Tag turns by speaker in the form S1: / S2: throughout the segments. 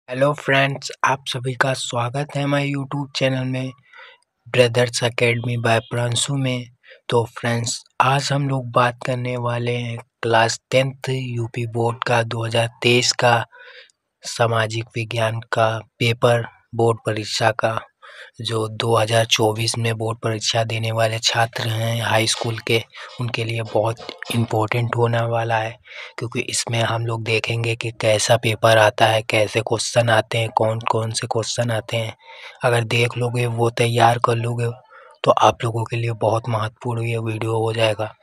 S1: Hello friends, आप सभी का स्वागत है हमारे यूट्यूब चैनल में ब्रदर्स एकेडमी बाय प्रांशु में। तो फ्रेंड्स, आज हम लोग बात करने वाले हैं क्लास 10th यूपी बोर्ड का 2023 का सामाजिक विज्ञान का पेपर बोर्ड परीक्षा का, जो 2024 में बोर्ड परीक्षा देने वाले छात्र हैं हाई स्कूल के, उनके लिए बहुत इम्पोर्टेंट होने वाला है। क्योंकि इसमें हम लोग देखेंगे कि कैसा पेपर आता है, कैसे क्वेश्चन आते हैं, कौन कौन से क्वेश्चन आते हैं। अगर देख लोगे, वो तैयार कर लोगे, तो आप लोगों के लिए बहुत महत्वपूर्ण ये वीडियो हो जाएगा।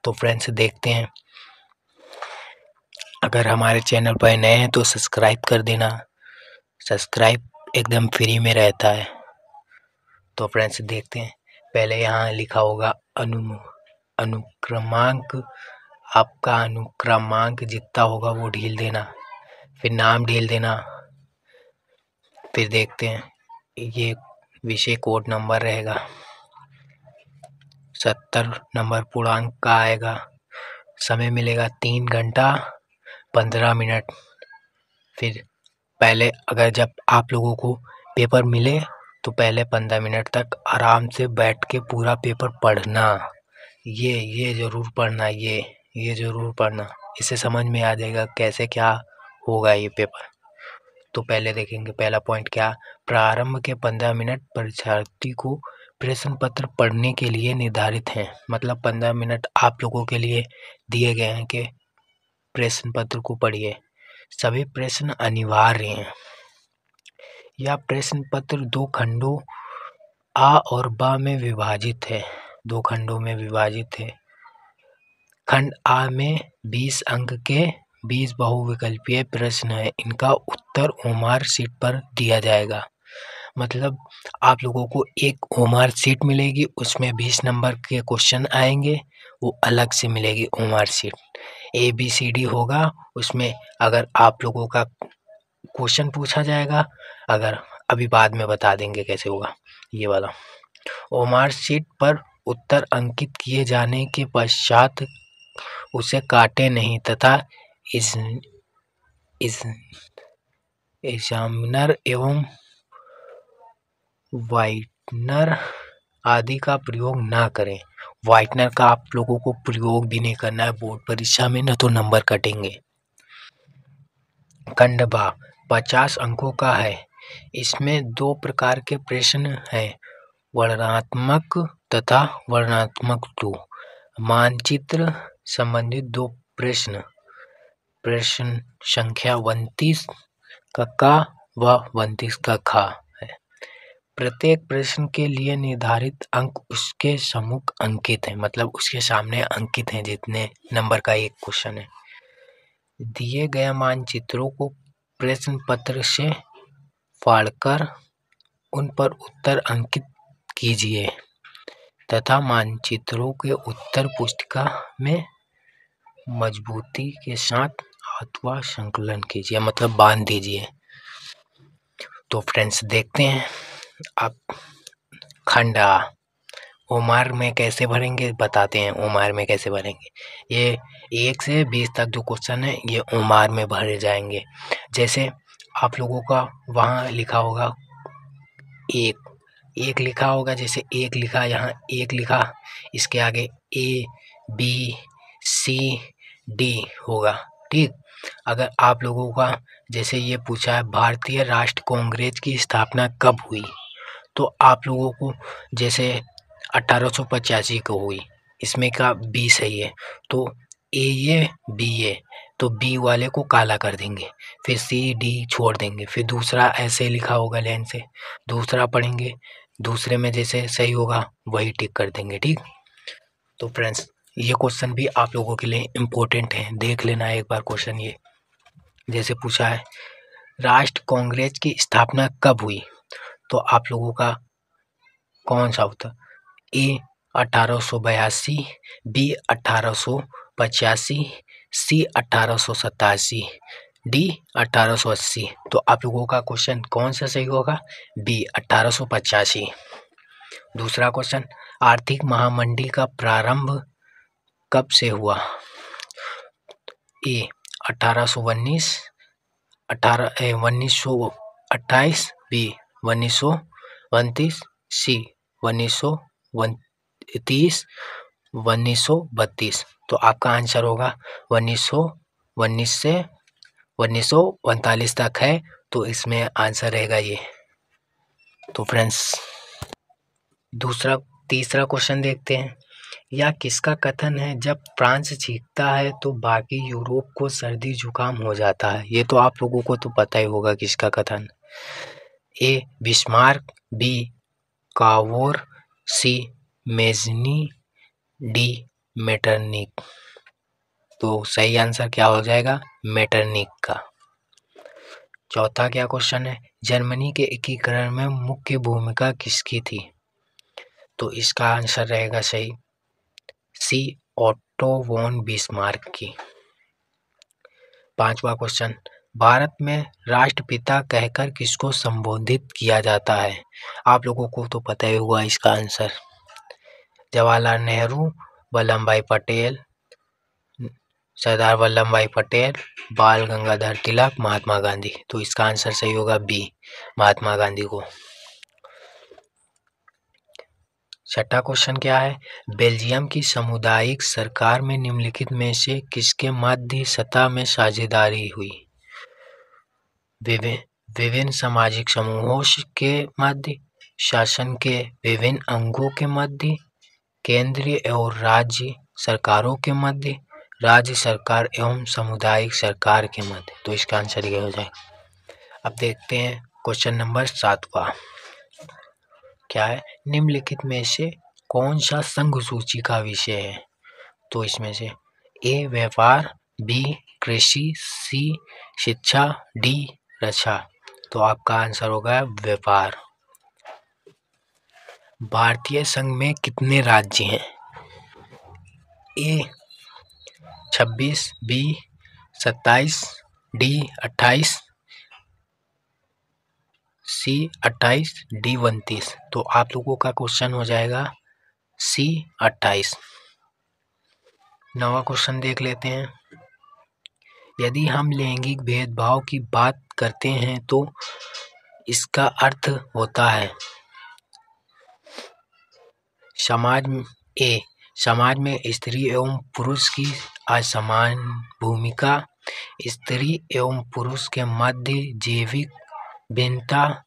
S1: तो फ्रेंड्स, देखते हैं। अगर हमारे चैनल पर नए हैं तो सब्सक्राइब कर देना। सब्सक्राइब एकदम फ्री में रहता है। तो फ्रेंड्स, देखते हैं। पहले यहाँ लिखा होगा अनुक्रमांक। आपका अनुक्रमांक जितना होगा वो ढील देना, फिर नाम ढील देना। फिर देखते हैं, ये विषय कोड नंबर रहेगा, 70 नंबर पूर्णांक का आएगा। समय मिलेगा 3 घंटा 15 मिनट। फिर पहले अगर जब आप लोगों को पेपर मिले तो पहले 15 मिनट तक आराम से बैठ के पूरा पेपर पढ़ना। ये ज़रूर पढ़ना, ये ज़रूर पढ़ना। इससे समझ में आ जाएगा कैसे क्या होगा ये पेपर। तो पहले देखेंगे, पहला पॉइंट क्या, प्रारंभ के 15 मिनट परीक्षार्थी को प्रश्न पत्र पढ़ने के लिए निर्धारित हैं। मतलब 15 मिनट आप लोगों के लिए दिए गए हैं कि प्रश्न पत्र को पढ़िए। सभी प्रश्न अनिवार्य हैं। यह प्रश्न पत्र 2 खंडों आ और बा में विभाजित है। 2 खंडों में विभाजित है। खंड आ में 20 अंक के 20 बहुविकल्पीय प्रश्न है। इनका उत्तर ओएमआर शीट पर दिया जाएगा। मतलब आप लोगों को एक ओएमआर शीट मिलेगी, उसमें 20 नंबर के क्वेश्चन आएंगे, वो अलग से मिलेगी ओएमआर शीट। ABCD होगा उसमें। अगर आप लोगों का क्वेश्चन पूछा जाएगा, अगर अभी बाद में बता देंगे कैसे होगा ये वाला। ओएमआर शीट पर उत्तर अंकित किए जाने के पश्चात उसे काटे नहीं तथा इस एग्जामिनर एवं व्हाइटनर आदि का प्रयोग ना करें। व्हाइटनर का आप लोगों को प्रयोग भी नहीं करना है बोर्ड परीक्षा में, न तो नंबर कटेंगे। खंड बा 50 अंकों का है। इसमें 2 प्रकार के प्रश्न हैं, वर्णनात्मक तथा वर्णनात्मक 2। मानचित्र संबंधित 2 प्रश्न, प्रश्न संख्या 29 का का व 29 का खा है। प्रत्येक प्रश्न के लिए निर्धारित अंक उसके सम्मुख अंकित है। मतलब उसके सामने अंकित हैं जितने नंबर का एक क्वेश्चन है। दिए गए मानचित्रों को प्रश्न पत्र से फाड़कर उन पर उत्तर अंकित कीजिए तथा मानचित्रों के उत्तर पुस्तिका में मजबूती के साथ अथवा संकलन कीजिए, मतलब बांध दीजिए। तो फ्रेंड्स, देखते हैं। आप खंड आ ओएमआर में कैसे भरेंगे बताते हैं। ओएमआर में कैसे भरेंगे, ये 1 से 20 तक जो क्वेश्चन है ये ओएमआर में भरे जाएंगे। जैसे आप लोगों का वहाँ लिखा होगा एक लिखा होगा, जैसे एक लिखा, यहाँ एक लिखा, इसके आगे ABCD होगा। ठीक। अगर आप लोगों का जैसे ये पूछा है भारतीय राष्ट्र कांग्रेस की स्थापना कब हुई, तो आप लोगों को जैसे 1885 को हुई, इसमें का बी सही है, तो ये बी है, तो बी वाले को काला कर देंगे, फिर CD छोड़ देंगे, फिर दूसरा ऐसे लिखा होगा लाइन से, दूसरा पढ़ेंगे, दूसरे में जैसे सही होगा वही टिक कर देंगे। ठीक। तो फ्रेंड्स, ये क्वेश्चन भी आप लोगों के लिए इम्पोर्टेंट है, देख लेना एक बार क्वेश्चन। ये जैसे पूछा है राष्ट्र कांग्रेस की स्थापना कब हुई, तो आप लोगों का कौन सा होता, A 1882, B 1885, C 1887, D 1880। तो आप लोगों का क्वेश्चन कौन सा सही होगा, B 1885। दूसरा क्वेश्चन, आर्थिक महामंडी का प्रारंभ कब से हुआ, A 1819, 1928, बी 1929, सी 1930, 1932। तो आपका आंसर होगा 1919 से 1939 तक है, तो इसमें आंसर रहेगा ये। तो फ्रेंड्स तीसरा क्वेश्चन देखते हैं। यह किसका कथन है, जब फ्रांस जीतता है तो बाकी यूरोप को सर्दी जुकाम हो जाता है? ये तो आप लोगों को तो पता ही होगा किसका कथन। ए बिस्मार्क, बी कावोर, सी मेजनी, डी मेटरनिक। तो सही आंसर क्या हो जाएगा? मेटरनिक का। चौथा क्या क्वेश्चन है, जर्मनी के एकीकरण में मुख्य भूमिका किसकी थी? तो इसका आंसर रहेगा सही सी ऑटो वॉन बिस्मार्क की। पांचवा क्वेश्चन, भारत में राष्ट्रपिता कहकर किसको संबोधित किया जाता है? आप लोगों को तो पता ही होगा इसका आंसर। जवाहरलाल नेहरू, वल्लभ भाई पटेल, सरदार वल्लभ भाई पटेल, बाल गंगाधर तिलक, महात्मा गांधी। तो इसका आंसर सही होगा बी, महात्मा गांधी को। छठा क्वेश्चन क्या है, बेल्जियम की सामुदायिक सरकार में निम्नलिखित में से किसके मध्य सत्ता में साझेदारी हुई? विभिन्न सामाजिक समूहों के मध्य, शासन के विभिन्न अंगों के मध्य, केंद्रीय एवं राज्य सरकारों के मध्य, राज्य सरकार एवं सामुदायिक सरकार के मध्य। तो इसका आंसर ये हो जाएगा। अब देखते हैं क्वेश्चन नंबर 7वां क्या है, निम्नलिखित में से कौन सा संघ सूची का विषय है? तो इसमें से ए व्यापार, बी कृषि, सी शिक्षा, डी रक्षा। तो आपका आंसर होगा व्यापार। भारतीय संघ में कितने राज्य हैं? ए 26, बी 27, डी 28, सी 28, डी 29। तो आप लोगों का क्वेश्चन हो जाएगा सी 28। 9वां क्वेश्चन देख लेते हैं। यदि हम लैंगिक भेदभाव की बात करते हैं तो इसका अर्थ होता है समाज में स्त्री एवं पुरुष की असमान भूमिका, स्त्री एवं पुरुष के मध्य जैविक भिन्नता,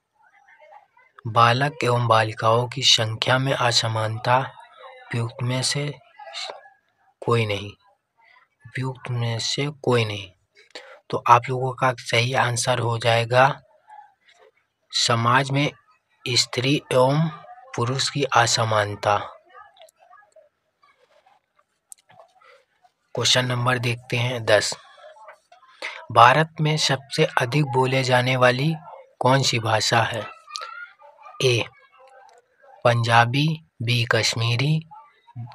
S1: बालक एवं बालिकाओं की संख्या में असमानता, उपयुक्त में से कोई नहीं। तो आप लोगों का सही आंसर हो जाएगा समाज में स्त्री एवं पुरुष की असमानता। क्वेश्चन नंबर देखते हैं 10। भारत में सबसे अधिक बोले जाने वाली कौन सी भाषा है? ए पंजाबी, बी कश्मीरी,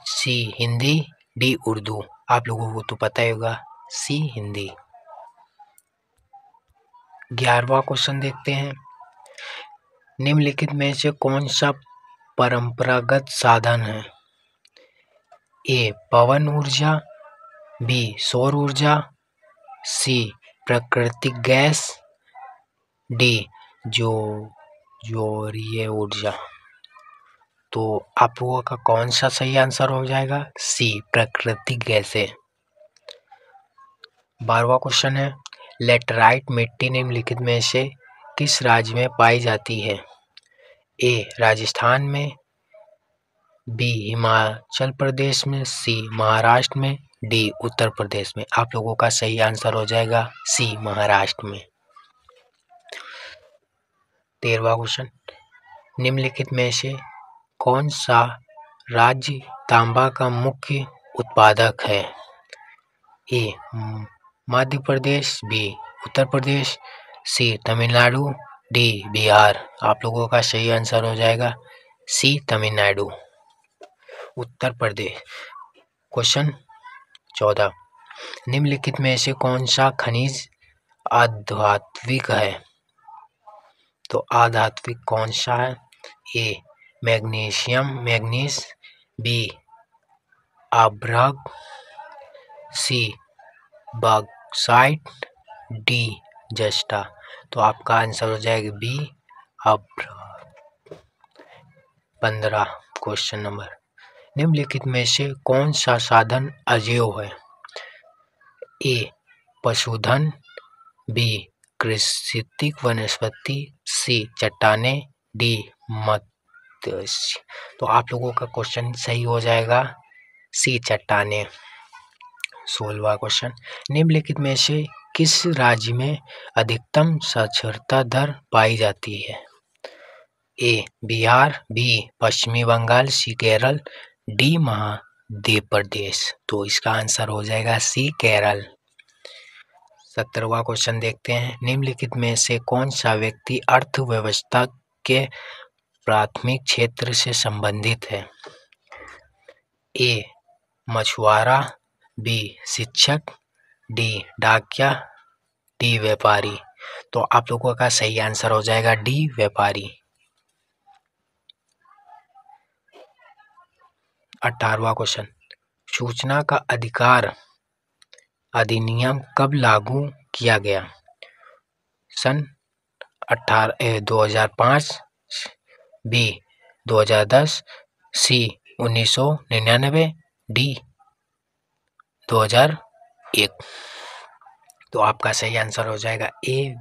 S1: सी हिंदी, डी उर्दू। आप लोगों को तो पता ही होगा सी हिंदी। 11वां क्वेश्चन देखते हैं। निम्नलिखित में से कौन सा परंपरागत साधन है? ए पवन ऊर्जा, बी सौर ऊर्जा, सी प्राकृतिक गैस, डी जौहरीय ऊर्जा। तो आप लोगों का कौन सा सही आंसर हो जाएगा? सी प्राकृतिक गैसें। 12वां क्वेश्चन है, लेटराइट मिट्टी निम्नलिखित में से किस राज्य में पाई जाती है? ए राजस्थान में, बी हिमाचल प्रदेश में, सी महाराष्ट्र में, डी उत्तर प्रदेश में। आप लोगों का सही आंसर हो जाएगा सी महाराष्ट्र में। 13वां क्वेश्चन, निम्नलिखित में से कौन सा राज्य तांबा का मुख्य उत्पादक है? ए मध्य प्रदेश, बी उत्तर प्रदेश, सी तमिलनाडु, डी बिहार। आप लोगों का सही आंसर हो जाएगा सी तमिलनाडु। उत्तर प्रदेश। क्वेश्चन 14, निम्नलिखित में से कौन सा खनिज अधात्विक है? तो अधात्विक कौन सा है? ए मैग्नीज, बी अभ्रक, सी बॉक्साइट, डी ज्येष्ठा। तो आपका आंसर हो जाएगा बी अभ्र। 15 क्वेश्चन नंबर, निम्नलिखित में से कौन सा साधन अजेय है? ए पशुधन, बी कृषितिक वनस्पति, सी चट्टाने, डी मत्स्य। तो आप लोगों का क्वेश्चन सही हो जाएगा सी चट्टाने। 16वां क्वेश्चन, निम्नलिखित में से किस राज्य में अधिकतम साक्षरता दर पाई जाती है? ए बिहार, बी पश्चिमी बंगाल, सी केरल, डी मध्य प्रदेश। तो इसका आंसर हो जाएगा सी केरल। 17वां क्वेश्चन देखते हैं, निम्नलिखित में से कौन सा व्यक्ति अर्थव्यवस्था के प्राथमिक क्षेत्र से संबंधित है? ए मछुआरा, बी शिक्षक, डी डाकिया, डी व्यापारी। तो आप लोगों का सही आंसर हो जाएगा डी व्यापारी। 18वां क्वेश्चन, सूचना का अधिकार अधिनियम कब लागू किया गया? सन 2005, बी 2010, सी 1999, डी 2001। तो आपका सही आंसर हो जाएगा ए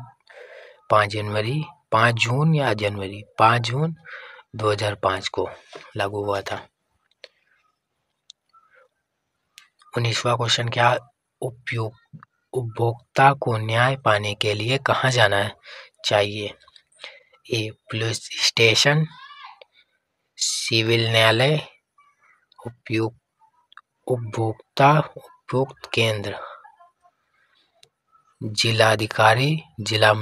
S1: 5 जून या जनवरी 5 जून 2005 को लागू हुआ था। 19वां क्वेश्चन, क्या उपभोक्ता को न्याय पाने के लिए कहाँ जाना चाहिए? ए पुलिस स्टेशन, सिविल न्यायालय, उपभोक्ता उपयुक्त केंद्र, जिलाधिकारी, जिला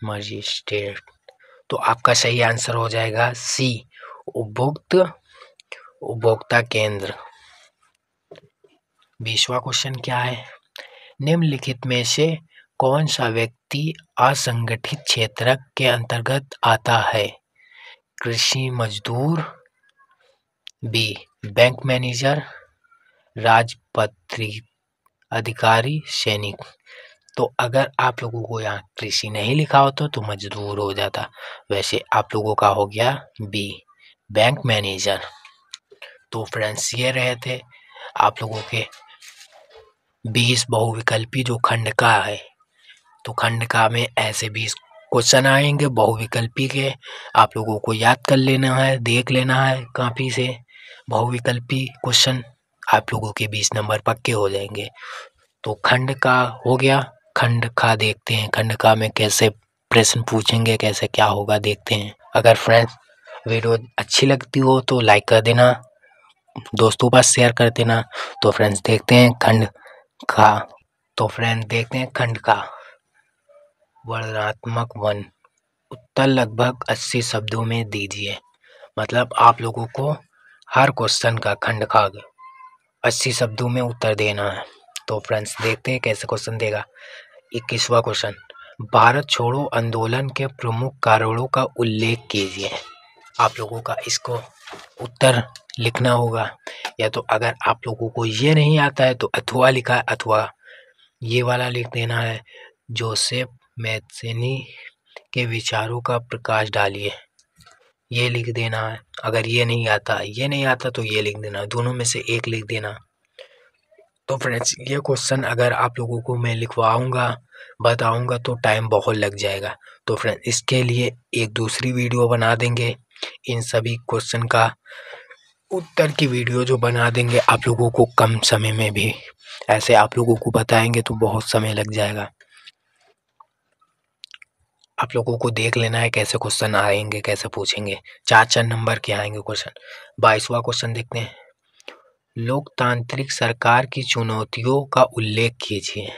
S1: मजिस्ट्रेट। तो आपका सही आंसर हो जाएगा सी उपभोक्ता केंद्र। 20वां क्वेश्चन क्या है, निम्नलिखित में से कौन सा व्यक्ति असंगठित क्षेत्र के अंतर्गत आता है? कृषि मजदूर, बी बैंक मैनेजर, राजपत्रित अधिकारी, सैनिक। तो अगर आप लोगों को यहाँ कृषि नहीं लिखा होता तो मजदूर हो जाता, वैसे आप लोगों का हो गया बी बैंक मैनेजर। तो फ्रेंड्स ये रहे थे आप लोगों के 20 बहुविकल्पी जो खंड का है। तो खंड का में ऐसे 20 क्वेश्चन आएंगे बहुविकल्पी के, आप लोगों को याद कर लेना है, देख लेना है कॉपी से। बहुविकल्पी क्वेश्चन आप लोगों के 20 नंबर पक्के हो जाएंगे। तो खंड का हो गया, खंड का देखते हैं खंड का में कैसे प्रश्न पूछेंगे, कैसे क्या होगा देखते हैं। अगर फ्रेंड्स वीडियो अच्छी लगती हो तो लाइक कर देना, दोस्तों के पास शेयर कर देना। तो फ्रेंड्स देखते हैं खंड का। तो फ्रेंड्स देखते हैं खंड का। वर्णनात्मक वन, उत्तर लगभग 80 शब्दों में दीजिए। मतलब आप लोगों को हर क्वेश्चन का खंड का 80 शब्दों में उत्तर देना है। तो फ्रेंड्स देखते हैं कैसे क्वेश्चन देगा। 21वां क्वेश्चन, भारत छोड़ो आंदोलन के प्रमुख कारणों का उल्लेख कीजिए। आप लोगों का इसको उत्तर लिखना होगा, या तो अगर आप लोगों को ये नहीं आता है तो अथवा लिखा है, अथवा ये वाला लिख देना है, जोसेफ मैथ्यूनी के विचारों का प्रकाश डालिए, ये लिख देना है। अगर ये नहीं आता तो ये लिख देना, दोनों में से एक लिख देना। तो फ्रेंड्स ये क्वेश्चन अगर आप लोगों को मैं लिखवाऊंगा बताऊंगा तो टाइम बहुत लग जाएगा। तो फ्रेंड्स इसके लिए एक दूसरी वीडियो बना देंगे, इन सभी क्वेश्चन का उत्तर की वीडियो जो बना देंगे आप लोगों को कम समय में भी। ऐसे आप लोगों को बताएंगे तो बहुत समय लग जाएगा। आप लोगों को देख लेना है कैसे क्वेश्चन आएंगे, कैसे पूछेंगे। 4 नंबर के आएंगे क्वेश्चन। 22वां क्वेश्चन देखते हैं, लोकतांत्रिक सरकार की चुनौतियों का उल्लेख कीजिए।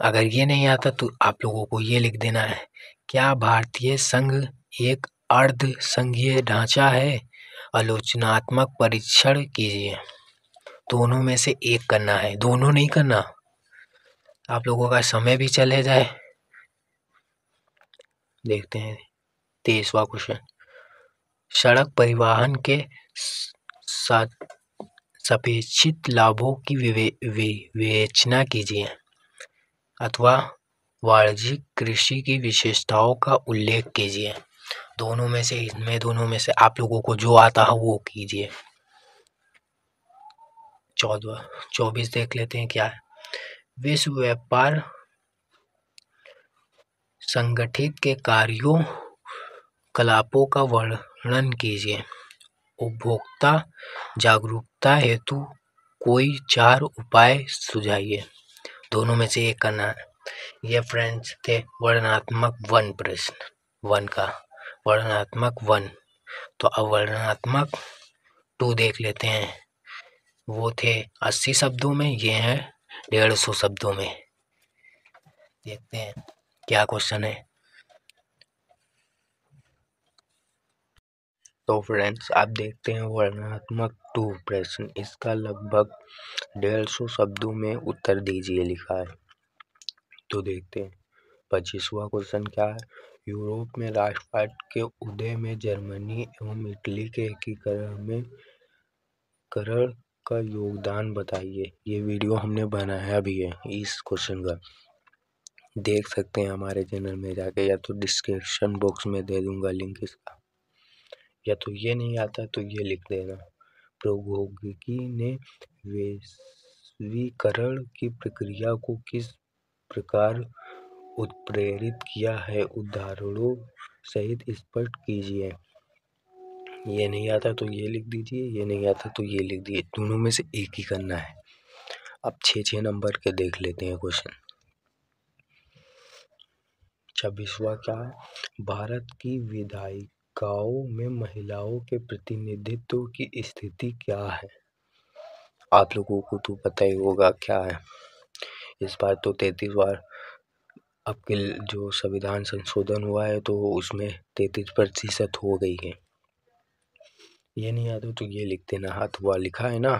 S1: अगर ये नहीं आता तो आप लोगों को ये लिख देना है, क्या भारतीय संघ एक अर्ध संघीय ढांचा है? आलोचनात्मक परीक्षण कीजिए। दोनों में से एक करना है, दोनों नहीं करना, आप लोगों का समय भी चले जाए। देखते हैं 23वां क्वेश्चन, सड़क परिवहन के सापेक्षिक लाभों की विवेचना कीजिए। अथवा वाणिज्यिक कृषि की विशेषताओं का उल्लेख कीजिए। दोनों में से आप लोगों को जो आता है वो कीजिए। 24 देख लेते हैं क्या है। विश्व व्यापार संगठित के कार्यों कलापों का वर्णन कीजिए। उपभोक्ता जागरूकता हेतु कोई 4 उपाय सुझाइए। दोनों में से एक करना है। ये फ्रेंड्स थे वर्णनात्मक 1 प्रश्न 1 का वर्णनात्मक 1। तो अब वर्णनात्मक 2 देख लेते हैं। वो थे 80 शब्दों में, ये हैं 150 शब्दों में। देखते हैं क्या क्वेश्चन है। तो फ्रेंड्स आप देखते हैं वर्णनात्मक 2 प्रश्न, इसका लगभग 150 शब्दों में उत्तर दीजिए लिखा है। तो देखते हैं 25वां क्वेश्चन क्या है। यूरोप में राष्ट्रवाद के उदय में जर्मनी एवं इटली के एकीकरण का योगदान बताइए। ये वीडियो हमने बनाया भी है इस क्वेश्चन का, देख सकते हैं हमारे चैनल में जाके, या तो डिस्क्रिप्शन बॉक्स में दे दूंगा लिंक इसका। या तो ये नहीं आता तो ये लिख देना। प्रौद्योगिकी ने वैश्वीकरण की प्रक्रिया को किस प्रकार उत्प्रेरित किया है, उदाहरणों सहित स्पष्ट कीजिए। ये नहीं आता तो ये लिख दीजिए, ये नहीं आता तो ये लिख दीजिए। दोनों में से एक ही करना है। अब 6 नंबर के देख लेते हैं क्वेश्चन। 26वां क्या है। भारत की विधायिकाओं में महिलाओं के प्रतिनिधित्व की स्थिति क्या है। आप लोगों को तो पता ही होगा क्या है। इस बार तो 33 बार आपके जो संविधान संशोधन हुआ है तो उसमें 33% हो गई है। ये नहीं आता तो ये लिख देना, हाथ हुआ लिखा है ना।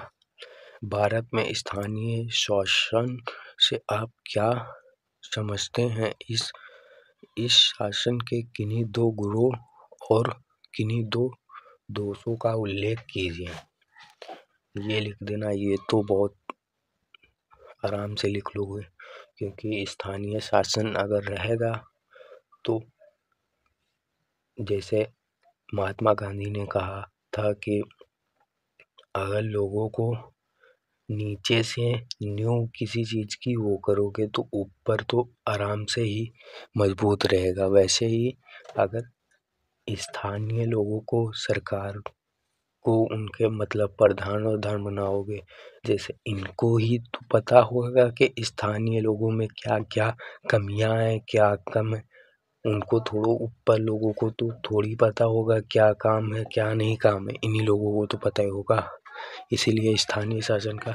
S1: भारत में स्थानीय शासन से आप क्या समझते हैं। इस शासन के किन्हीं 2 गुणों और किन्हीं 2 दोषों का उल्लेख कीजिए। ये लिख देना। ये तो बहुत आराम से लिख लोगे, क्योंकि स्थानीय शासन अगर रहेगा तो जैसे महात्मा गांधी ने कहा था कि अगर लोगों को नीचे से न्यू किसी चीज़ की वो करोगे तो ऊपर तो आराम से ही मजबूत रहेगा। वैसे ही अगर स्थानीय लोगों को सरकार को उनके मतलब प्रधान वधान बनाओगे, जैसे इनको ही तो पता होगा कि स्थानीय लोगों में क्या क्या कमियां हैं, क्या कम है। उनको थोड़ो ऊपर लोगों को तो थोड़ी पता होगा क्या काम है क्या नहीं काम है, इन्हीं लोगों को तो पता ही होगा। इसीलिए स्थानीय शासन का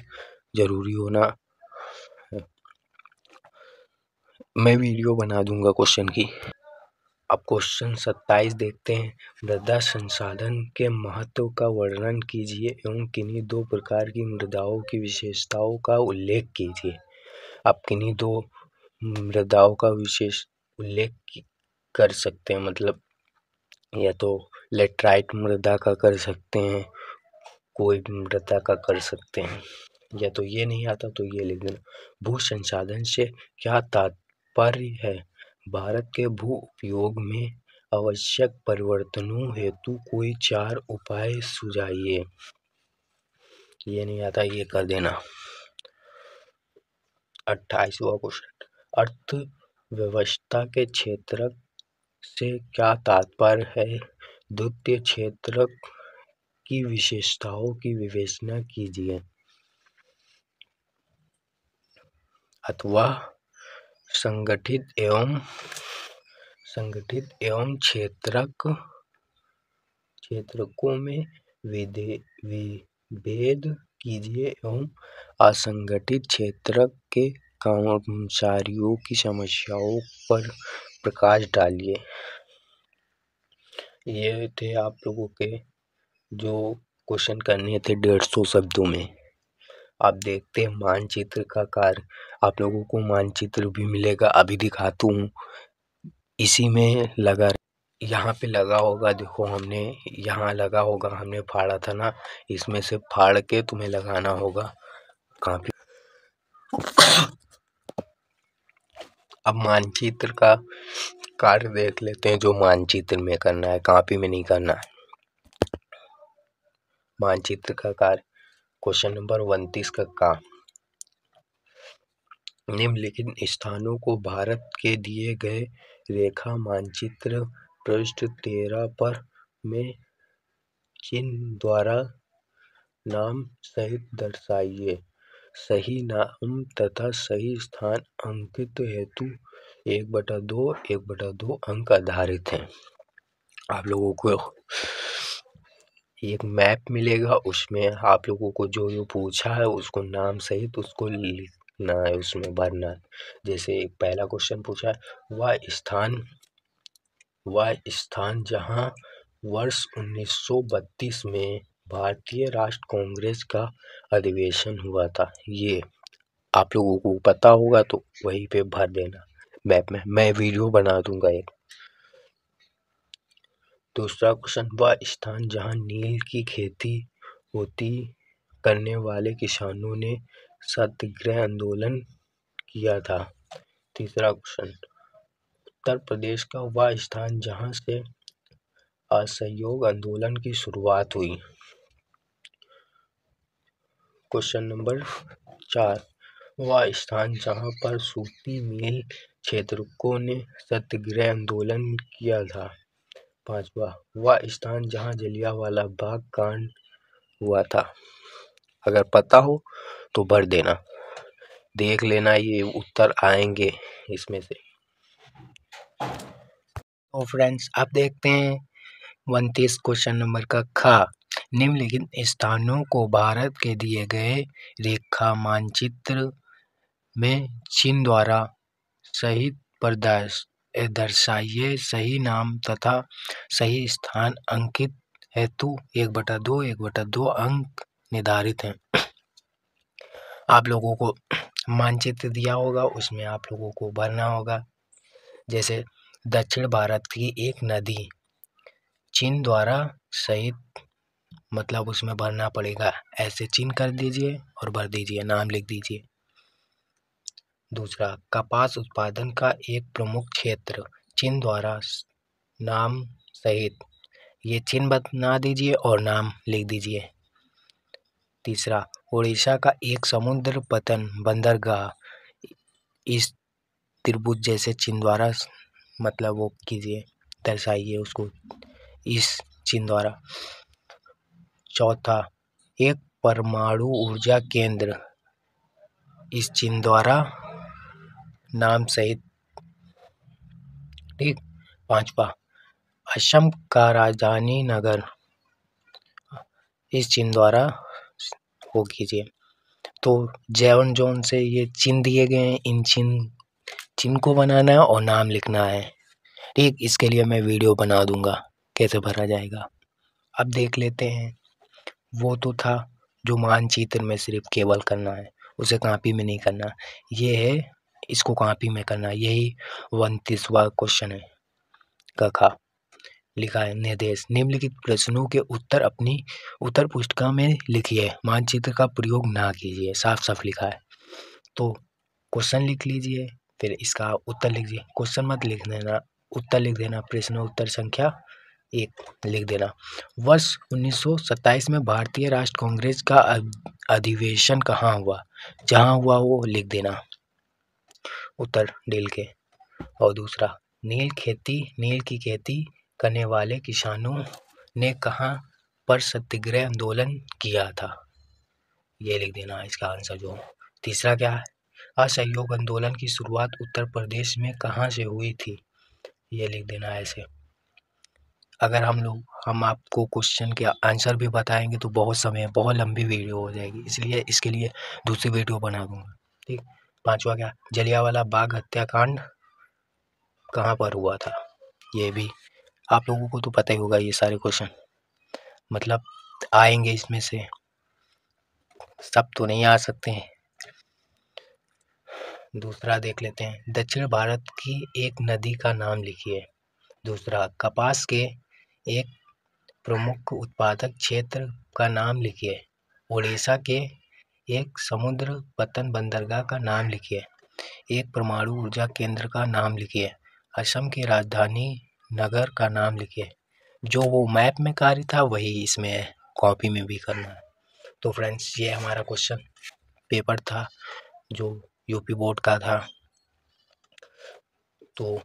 S1: जरूरी होना है। मैं वीडियो बना दूंगा क्वेश्चन की। अब क्वेश्चन 27 देखते हैं। मृदा संसाधन के महत्व का वर्णन कीजिए एवं किन्हीं 2 प्रकार की मृदाओं की विशेषताओं का उल्लेख कीजिए। आप किन्हीं 2 मृदाओं का विशेष उल्लेख कर सकते हैं, मतलब या तो लेटराइट मृदा का कर सकते हैं, कोई भी मृदा का कर सकते हैं। या तो ये नहीं आता तो ये लिख देना। भू संसाधन से क्या तात्पर्य है। भारत के भू उपयोग में आवश्यक परिवर्तनों हेतु कोई 4 उपाय सुझाइए। ये नहीं आता ये कर देना। 28वां क्वेश्चन। अर्थव्यवस्था के क्षेत्रक से क्या तात्पर्य है। द्वितीय क्षेत्रक की विशेषताओं की विवेचना कीजिए। अथवा संगठित एवं क्षेत्रकों में विभेद कीजिए एवं असंगठित क्षेत्र के कर्मचारियों की समस्याओं पर प्रकाश डालिए। ये थे आप लोगों के जो क्वेश्चन करने थे 150 शब्दों में। आप देखते हैं मानचित्र का कार्य, आप लोगों को मानचित्र भी मिलेगा, अभी दिखाता हूँ। इसी में लगा, यहाँ पे लगा होगा, देखो हमने यहाँ लगा होगा, हमने फाड़ा था ना, इसमें से फाड़ के तुम्हें लगाना होगा। कहाँ पे अब मानचित्र का कार्य देख लेते हैं, जो मानचित्र में करना है, कॉपी में नहीं करना है। मानचित्र का कार्य, क्वेश्चन नंबर 29 का निम्नलिखित स्थानों को भारत के दिए गए रेखा मानचित्र पृष्ठ 13 पर में चिन्ह द्वारा नाम सहित दर्शाइए। सही नाम तथा सही स्थान अंकित हेतु 1/2 अंक आधारित हैं। आप लोगों को एक मैप मिलेगा, उसमें आप लोगों को जो जो पूछा है उसको नाम सहित उसको लिखना है, उसमें भरना है। जैसे पहला क्वेश्चन पूछा है, वह स्थान जहां वर्ष 1932 में भारतीय राष्ट्र कांग्रेस का अधिवेशन हुआ था। ये आप लोगों को पता होगा तो वहीं पे भर देना मैप में, मैं वीडियो बना दूंगा एक। दूसरा क्वेश्चन, वह स्थान जहां नील की खेती होती करने वाले किसानों ने सत्याग्रह आंदोलन किया था। तीसरा क्वेश्चन, उत्तर प्रदेश का वह स्थान जहां से असहयोग आंदोलन की शुरुआत हुई। क्वेश्चन नंबर 4, वह स्थान जहां पर सूती मिल क्षेत्रकों ने सत्याग्रह आंदोलन किया था। पांचवा, वह स्थान जहां जलियांवाला बाग कांड हुआ था। अगर पता हो तो भर देना, देख लेना ये उत्तर आएंगे इसमें से। तो फ्रेंड्स अब देखते हैं 29 क्वेश्चन नंबर का खा। निम्नलिखित स्थानों को भारत के दिए गए रेखा मानचित्र में चिन्ह द्वारा सहित पर दर्शाइए। सही नाम तथा सही स्थान अंकित हेतु 1/2 अंक निर्धारित हैं। आप लोगों को मानचित्र दिया होगा, उसमें आप लोगों को भरना होगा। जैसे दक्षिण भारत की एक नदी चिन्ह द्वारा सहित, मतलब उसमें भरना पड़ेगा, ऐसे चिन्ह कर दीजिए और भर दीजिए, नाम लिख दीजिए। दूसरा, कपास उत्पादन का एक प्रमुख क्षेत्र चिन्ह द्वारा नाम सहित, ये चिन्ह बना दीजिए और नाम लिख दीजिए। तीसरा, उड़ीसा का एक समुद्र पतन बंदरगाह इस त्रिभुज जैसे चिन्ह द्वारा, मतलब वो कीजिए, दर्शाइए उसको इस चिन्ह द्वारा। चौथा, एक परमाणु ऊर्जा केंद्र इस चिन्ह द्वारा नाम सहित, ठीक। पांचवा, असम का राजधानी नगर इस चिन्ह द्वारा वो कीजिए। तो जेवन जोन से ये चिन्ह दिए गए हैं, इन चिन्ह को बनाना है और नाम लिखना है, ठीक। इसके लिए मैं वीडियो बना दूंगा कैसे भरा जाएगा। अब देख लेते हैं, वो तो था जो मानचित्र में सिर्फ केवल करना है, उसे कॉपी में नहीं करना। ये है, इसको कॉपी में करना। यही 29वां क्वेश्चन है कखा। लिखा है, निर्देश, निम्नलिखित प्रश्नों के उत्तर अपनी उत्तर पुस्तिका में लिखिए, मानचित्र का प्रयोग ना कीजिए। साफ साफ लिखा है। तो क्वेश्चन लिख लीजिए, फिर इसका उत्तर लिख दीजिए। क्वेश्चन मत लिख देना, उत्तर लिख देना। प्रश्न उत्तर संख्या 1 लिख देना। वर्ष 1927 में भारतीय राष्ट्र कांग्रेस का अधिवेशन कहाँ हुआ? जहाँ हुआ वो लिख देना, उत्तर नील के। और दूसरा, नील की खेती करने वाले किसानों ने कहाँ पर सत्याग्रह आंदोलन किया था, ये लिख देना इसका आंसर जो। तीसरा क्या है, असहयोग आंदोलन की शुरुआत उत्तर प्रदेश में कहाँ से हुई थी, ये लिख देना ऐसे। अगर हम आपको क्वेश्चन के आंसर भी बताएंगे तो बहुत लंबी वीडियो हो जाएगी, इसलिए इसके लिए दूसरी वीडियो बना दूंगा, ठीक। पांचवा क्या, जलियांवाला बाग हत्याकांड कहाँ पर हुआ था, ये भी आप लोगों को तो पता ही होगा। ये सारे क्वेश्चन मतलब आएंगे, इसमें से सब तो नहीं आ सकते हैं। दूसरा देख लेते हैं, दक्षिण भारत की एक नदी का नाम लिखिए। दूसरा, कपास के एक प्रमुख उत्पादक क्षेत्र का नाम लिखिए। उड़ीसा के एक समुद्र पतन बंदरगाह का नाम लिखिए। एक परमाणु ऊर्जा केंद्र का नाम लिखिए। असम की राजधानी नगर का नाम लिखिए। जो वो मैप में कार्य था वही इसमें है, कॉपी में भी करना है। तो फ्रेंड्स ये हमारा क्वेश्चन पेपर था जो यूपी बोर्ड का था। तो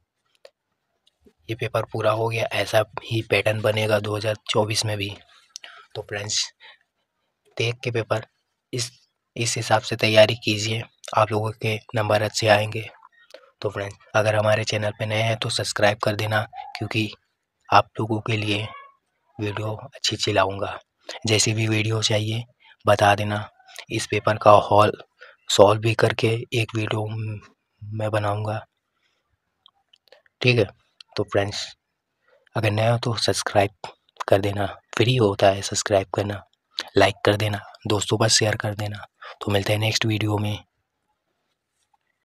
S1: ये पेपर पूरा हो गया, ऐसा ही पैटर्न बनेगा 2024 में भी। तो फ्रेंड्स देख के पेपर इस हिसाब से तैयारी कीजिए, आप लोगों के नंबर अच्छे आएंगे। तो फ्रेंड्स अगर हमारे चैनल पे नए हैं तो सब्सक्राइब कर देना, क्योंकि आप लोगों के लिए वीडियो अच्छी लाऊंगा। जैसी भी वीडियो चाहिए बता देना। इस पेपर का हॉल सॉल्व भी करके एक वीडियो मैं बनाऊंगा, ठीक है। तो फ्रेंड्स अगर नए हो तो सब्सक्राइब कर देना, फ्री होता है सब्सक्राइब करना, लाइक कर देना, दोस्तों पर शेयर कर देना। तो मिलते हैं नेक्स्ट वीडियो में।